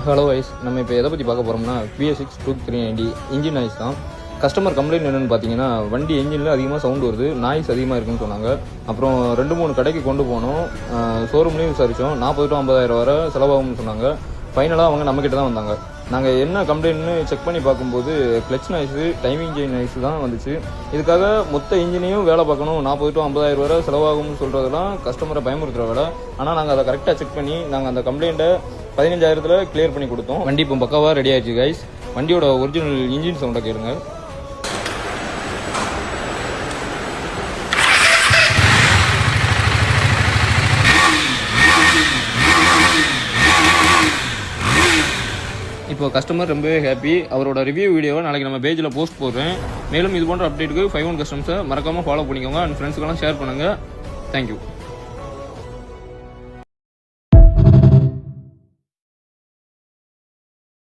Hello wise நம்ம இப்போ எதை பற்றி பார்க்க போகிறோம்னா PS6 2390 இன்ஜின் நாய்ஸ் தான். கஸ்டமர் கம்ப்ளைண்ட் என்னென்னு பார்த்தீங்கன்னா வண்டி என்ஜினில் அதிகமாக சவுண்டு வருது, நாய்ஸ் அதிகமாக இருக்குன்னு சொன்னாங்க. அப்புறம் 2-3 கடைக்கு கொண்டு போனோம், ஷோரூம்லேயும் விசாரித்தோம். 40,000 to 50,000 வரை செலவாகும்னு சொன்னாங்க. ஃபைனலாக அவங்க நம்மக்கிட்ட தான் வந்தாங்க. நாங்கள் என்ன கம்ப்ளைண்ட்னு செக் பண்ணி பார்க்கும்போது clutch noise, timing chain noise தான் வந்துச்சு. இதுக்காக மொத்த இன்ஜினையும் வேலை பார்க்கணும், 40,000 to 50,000 வரை செலவாகும்னு சொல்கிறதெல்லாம் கஸ்டமரை பயமுறுத்துகிற வேலை. ஆனால் நாங்கள் அதை கரெக்டாக செக் பண்ணி நாங்கள் அந்த கம்ப்ளைண்ட்டை 15,000 கிளியர் பண்ணி கொடுத்தோம். வண்டி இப்போ பக்காவாக ரெடி ஆயிடுச்சு கைஸ். வண்டியோட ஒரிஜினல் இன்ஜின் சவுண்டை கேளுங்க. இப்போ கஸ்டமர் ரொம்பவே ஹாப்பி. அவரோட ரிவ்யூ வீடியோவை நாளைக்கு நம்ம பேஜில் போஸ்ட் போடுறேன். மேலும் இது போன்ற அப்டேட்டுக்கு 51 கஸ்டமர்ஸை மறக்காமல் ஃபாலோ பண்ணிக்கோங்க அண்ட் ஃப்ரெண்ட்ஸுக்கெல்லாம் ஷேர் பண்ணுங்கள். தேங்க்யூ.